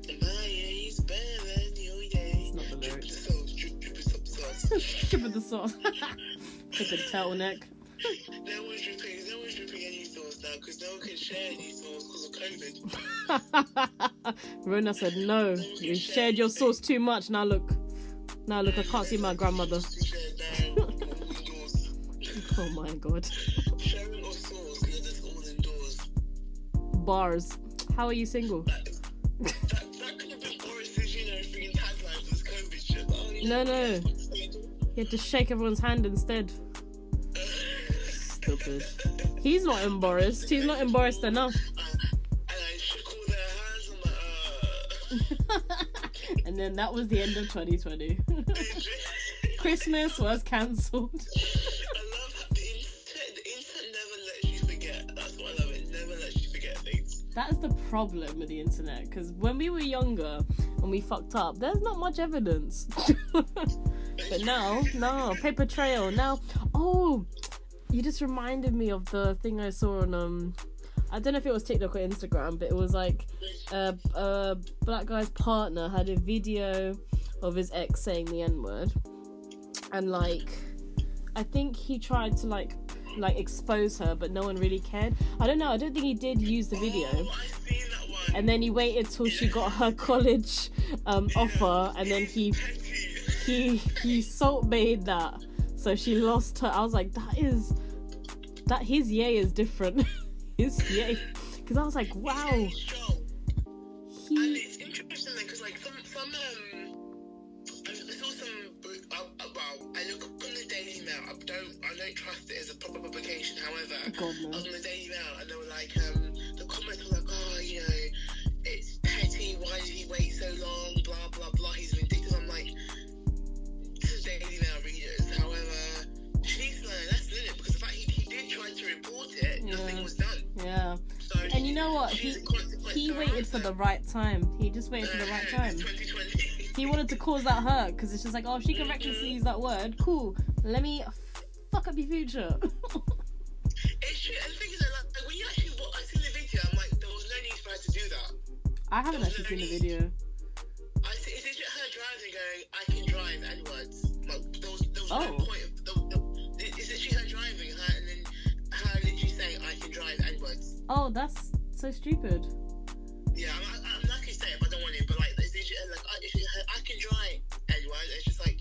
B: My yay's better than your yay.
A: It's not the
B: Drip
A: lyrics.
B: the sauce, drip some sauce.
A: Drip of the sauce. With the turtleneck.
B: No one's dripping any sauce now because no one can share any sauce because of COVID.
A: Rona said no. You shared your sauce too much. Now look, I can't see my grandmother. Oh my god.
B: Sharing of sauce because it's all indoors.
A: Bars. How are you single?
B: That could have been Boris's, you know, freaking tagline for this COVID shit. Oh, you know,
A: No. You had to shake everyone's hand instead. Stupid. He's not embarrassed. He's not embarrassed enough.
B: And I shook all their hands. I'm like,
A: And then that was the end of 2020. Christmas was cancelled.
B: I love how the internet never lets you forget. That's what I love. It never lets you forget things.
A: That's the problem with the internet, because when we were younger and we fucked up, there's not much evidence. But now, paper trail. Now, oh, you just reminded me of the thing I saw on I don't know if it was TikTok or Instagram, but it was like a black guy's partner had a video of his ex saying the N-word, and like I think he tried to like expose her, but no one really cared. I don't know. I don't think he did use the video.
B: Oh, I've seen that one.
A: And then he waited till she got her college offer, and then he salt made that, so she lost her. I was like, his yay is different. His yay, because I was like, wow.
B: And it's interesting because like some I saw some well, I look on the Daily Mail. I don't trust it as a proper publication. However, I was on the Daily Mail and they were like the comments were like, oh, you know, it's petty. Why did he wait so long? Blah blah blah. He's vindictive. I'm like, this is Daily Mail readers. However, she's learned a lesson in it because the fact he did try to report it, nothing was done.
A: Yeah.
B: So
A: and you know what? He waited for the right time. He just waited for the right time.
B: 2020.
A: He wanted to cause that hurt because it's just like, oh, if she can recklessly use that word, cool. Let me fuck up your future.
B: It's true. And the thing is, like when you actually I seen the video, I'm like, there was no need for her to do that.
A: I haven't actually seen the video.
B: Is it her driving going, I can drive N-words? Like, there was no point of... Is it she her driving her and then her literally saying, I can drive N-words?
A: Oh, that's so stupid.
B: Yeah, I'm not gonna say it if I don't want it, but like, it's literally like, I can drive N-words. It's just like,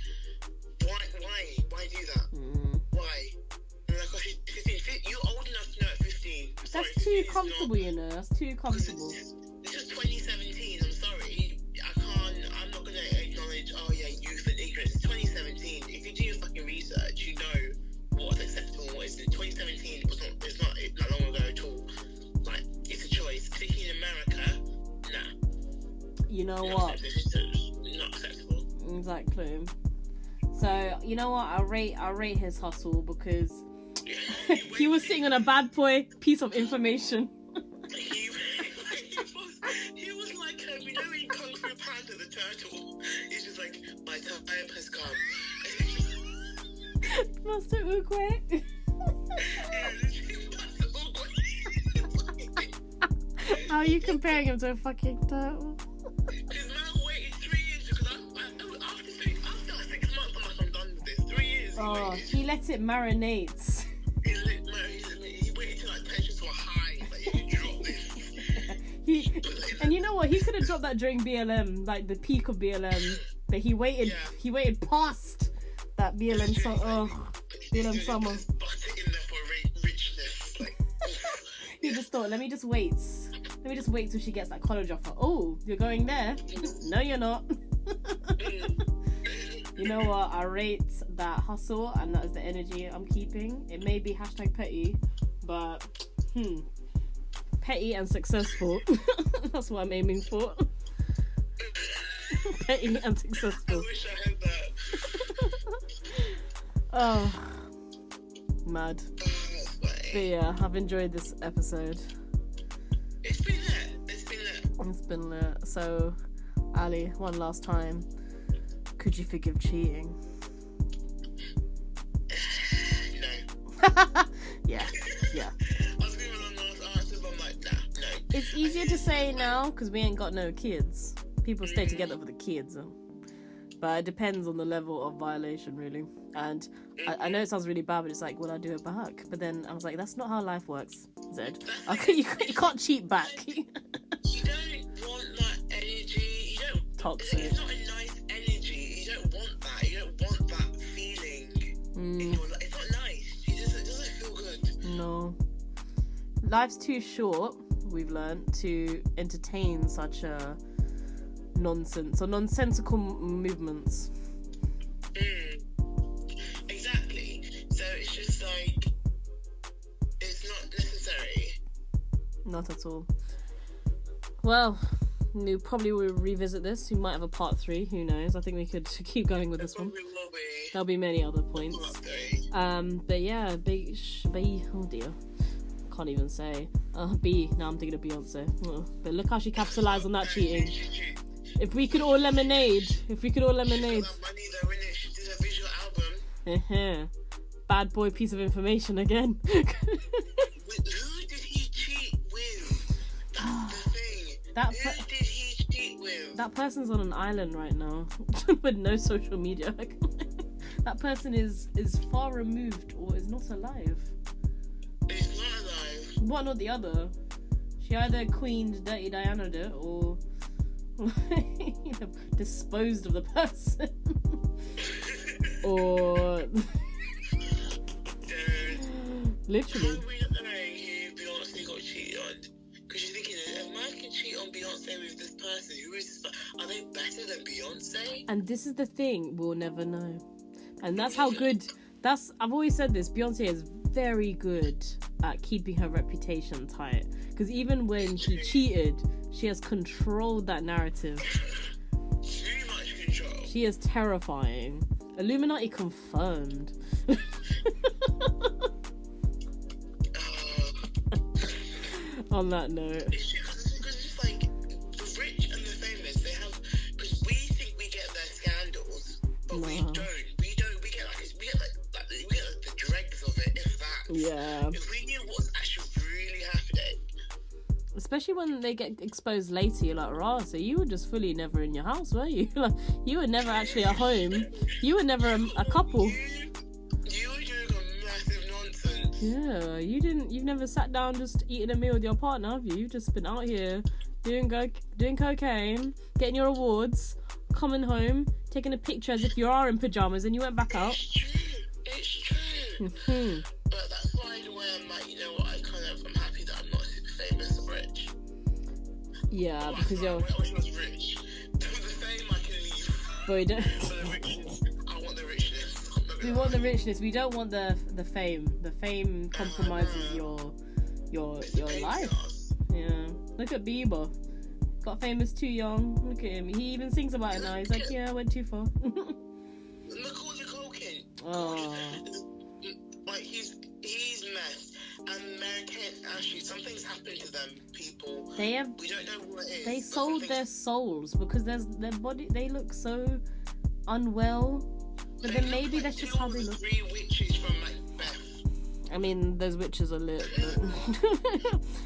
B: why do that? Why? And like, oh, she's 15. You're old enough to know at 15. Sorry,
A: That's too comfortable, you know. That's too comfortable.
B: This is 2017. I'm sorry. I'm not gonna acknowledge. Oh yeah, youth and ignorance. It's 2017. If you do your fucking research, you know what's acceptable and what isn't. 2017 it's not long ago at all. Like, it's a choice. Particularly in America, nah.
A: You know what?
B: It's not acceptable.
A: Exactly. So you know what? I rate his hustle because he was sitting on a bad boy piece of information.
B: He was like, you know, when Kung Fu Panda the turtle, he's just like, my time has come.
A: Master Oogway. How are you comparing him to a fucking turtle?
B: Because man waited 3 years because after 6 months I'm done with this. 3 years.
A: Oh, he let it marinate.
B: He waited till like tensions were high. Like, you drop this.
A: And you know what? He could have dropped that during BLM, like the peak of BLM. But he waited. Yeah. He waited past that BLM BLM summer. He just thought, let me just wait till she gets that college offer. Oh, you're going there? No, you're not. You know what? I rate that hustle, and that is the energy I'm keeping. It may be #petty, but petty and successful. That's what I'm aiming for. Petty and successful.
B: I wish I had that.
A: Oh, mad. But yeah, I've enjoyed this episode.
B: It's been lit.
A: So, Ali, one last time. Could you forgive cheating?
B: No.
A: Yeah.
B: I was going on last answer, but I'm like, nah, no.
A: It's easier to say now because we ain't got no kids. People stay together for the kids. But it depends on the level of violation, really. And I know it sounds really bad, but it's like, will I do it back? But then I was like, that's not how life works, Zed. You can't cheat back.
B: You don't want that energy. You don't.
A: Toxic.
B: It's not a nice energy. You don't want that. You don't want that feeling in your life. It's not nice. It doesn't feel good.
A: No. Life's too short, we've learned, to entertain such a nonsense or nonsensical movements.
B: Exactly. So it's just like, it's not necessary.
A: Not at all. Well, we probably will revisit this. We might have a part 3. Who knows? I think we could keep going with this one. There'll be many other points. But yeah, oh dear, can't even say. B. Now I'm thinking of Beyonce. But look how she capitalized on that cheating. If we could all lemonade.
B: Money though, innit? She did a visual album.
A: Bad boy piece of information again.
B: Who did he cheat with? That's the thing. Who did he cheat with?
A: That person's on an island right now with no social media. That person is far removed or is not alive.
B: It's not alive.
A: One or the other. She either queened Dirty Diana'd it or disposed of the person. Or literally.
B: How are we not knowing who Beyonce got cheated on? Because you're thinking, if man can cheat on Beyonce with this person, they better than Beyonce?
A: And this is the thing, we'll never know. And that's how good. I've always said this. Beyonce is very good at keeping her reputation tight. Because even when she cheated, she has controlled that narrative.
B: Too much control.
A: She is terrifying. Illuminati confirmed. On that note.
B: Because it's like the rich and the famous, they have, because we think we get their scandals, but we don't. We get the dregs of it, if that.
A: Yeah.
B: If we knew what's actually really happening.
A: Especially when they get exposed later, you're like, rah, so you were just fully never in your house, were you? Like, you were never actually at home. You were never a couple.
B: You were doing a massive nonsense.
A: Yeah, you've never sat down just eating a meal with your partner, have you? You've just been out here doing cocaine, getting your awards, coming home, taking a picture as if you are in pajamas, and you went back out.
B: It's true.
A: Mm-hmm.
B: But that's why in a way I'm like, you know what, I'm happy that I'm not super famous or rich.
A: Yeah, because you're...
B: I wish I was rich. The fame I can leave.
A: But we don't...
B: For the richness, I want the richness.
A: We want the richness. We don't want the fame. The fame compromises your life. Yeah. Look at Bieber. Got famous too young. Look at him. He even sings about it now. He's like, yeah, I went too far.
B: Look all the cocaine.
A: Oh.
B: Like he's messed. And Mary-Kate and Ashley, something's happened to them. People.
A: We
B: don't know what it is.
A: They sold their souls because their body. They look so unwell. But then maybe
B: like
A: that's just how they look.
B: 3 witches from Macbeth.
A: I mean, those witches are lit. But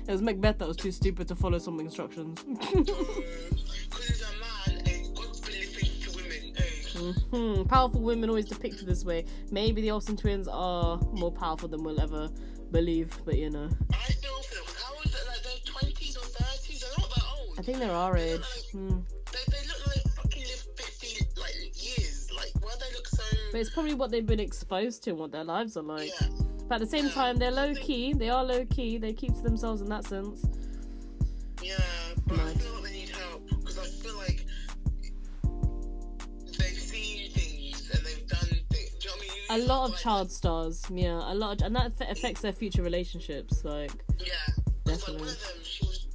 A: it was Macbeth that was too stupid to follow some instructions.
B: Because he's a man and God's been listening to women.
A: Mm-hmm. Powerful women always depicted this way. Maybe the Olsen twins are more powerful than we'll ever believe, but you know.
B: I feel for them. How old are they? Like they're 20s or 30s? They're not that old.
A: I think they're our age.
B: They look like they fucking live 50 years. Like, why do they look so...
A: But it's probably what they've been exposed to and what their lives are like.
B: Yeah.
A: But at the same time, they're low-key. They are low-key. They keep to themselves in that sense.
B: Yeah, but I feel like they need help. Because I feel like they've seen things and they've done things. Do you know what I mean?
A: A lot of child stars. Yeah, a lot. And that affects their future relationships. Like,
B: yeah. Because like
A: definitely.
B: one of them, she was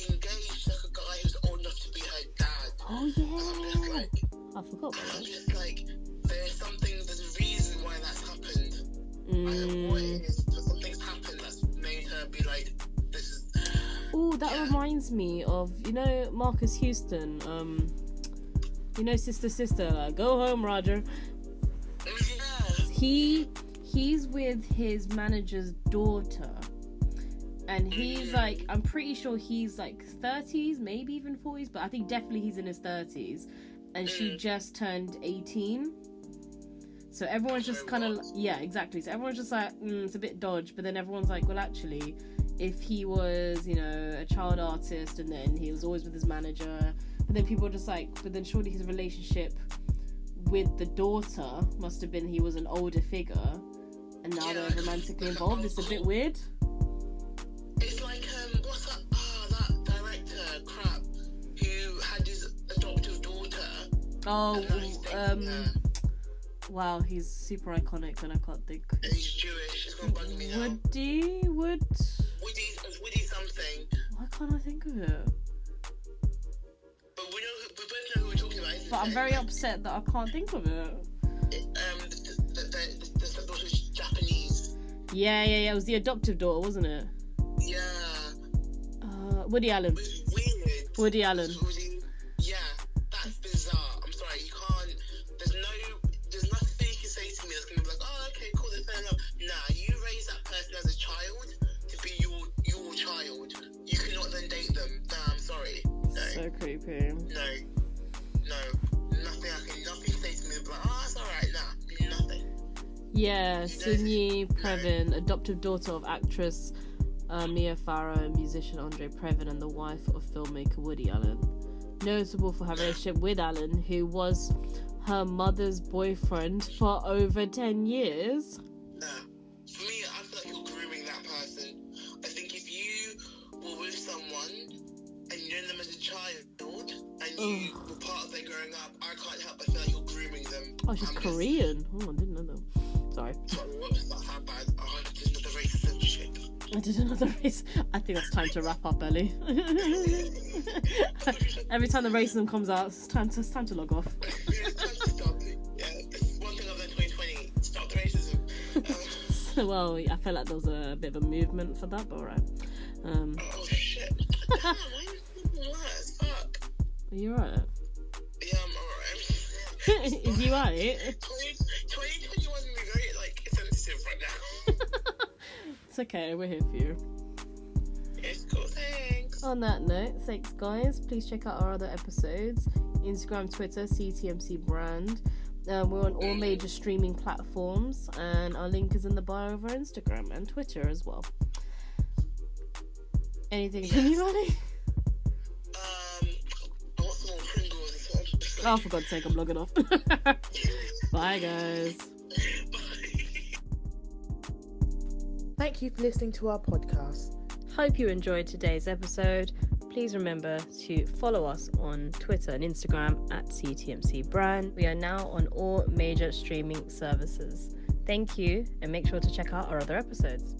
B: engaged to like a guy who's old enough to be her dad.
A: Oh, yeah.
B: And I'm just like...
A: I forgot about
B: I'm
A: that.
B: just like, there's a reason why that's happened. I don't know what it is, but something's happened that's made her be like, this is...
A: Oh, that reminds me of, Marcus Houston. Sister, like, go home, Roger.
B: Yeah.
A: He's with his manager's daughter. And he's like, I'm pretty sure he's like 30s, maybe even 40s, but I think definitely he's in his 30s. And she just turned 18. So everyone's just kind of... Yeah, exactly. So everyone's just like, it's a bit dodge. But then everyone's like, well, actually, if he was, a child artist and then he was always with his manager... But then people are just like, but then surely his relationship with the daughter must have been he was an older figure. And now they're romantically involved. It's a bit weird.
B: It's like, what's that? That director, crap, who had his adoptive daughter.
A: Oh, wow, he's super iconic and I can't think.
B: And he's Jewish. It's gonna bug me now.
A: Woody
B: something.
A: Why can't I think of it?
B: But we both know who we're talking about.
A: But I'm very upset that I can't think of it.
B: The daughter's Japanese.
A: Yeah. It was the adoptive daughter, wasn't it?
B: Yeah.
A: Woody Allen.
B: It was weird.
A: Woody Allen.
B: Yeah, that's bizarre. I'm sorry, you can't. There's nothing you can say to me that's gonna be like, oh, okay, cool, that's fair enough. Nah, you raise that person as a child to be your child. You cannot then date them. Nah, I'm sorry. No.
A: So creepy.
B: No. Nothing you say to me like, oh, that's alright. Nah, nothing.
A: Yeah, Sidney Previn, adoptive daughter of actress Mia Farrow and musician Andre Previn, and the wife of filmmaker Woody Allen. Notable for her relationship with Allen, who was her mother's boyfriend for over 10 years.
B: Nah. For me, I feel like you're grooming that person. I think if you were with someone and you know them as a child, and you were part of their growing up, I can't help but feel like you're grooming them.
A: Oh, she's Korean. Oh, I didn't know that. Sorry.
B: Sorry, whoops, that's how bad. Oh, I did another racist shit.
A: I did another race. I think it's time to wrap up, Ellie. Every time the racism comes out, it's time to log off.
B: It's time to stop. Yeah, it's one thing I've learned 2020. Stop the racism.
A: Well, I felt like there was a bit of a movement for that, but alright.
B: Oh shit. Damn, why are you doing that? Fuck.
A: Are you alright?
B: Yeah, I'm alright.
A: Is you alright?
B: 2021 is very, like, sensitive right now.
A: It's okay, we're here for you.
B: It's cool, thanks.
A: On that note, thanks guys. Please check out our other episodes. Instagram, Twitter, CTMC brand. We're on all major streaming platforms, and our link is in the bio of our Instagram and Twitter as well. Anything from you, Annie?
B: I want some more Pringles.
A: Oh, for God's sake, I'm logging off. Bye, guys.
C: Thank you for listening to our podcast.
A: Hope you enjoyed today's episode. Please remember to follow us on Twitter and Instagram at CTMC brand. We are now on all major streaming services. Thank you, and make sure to check out our other episodes.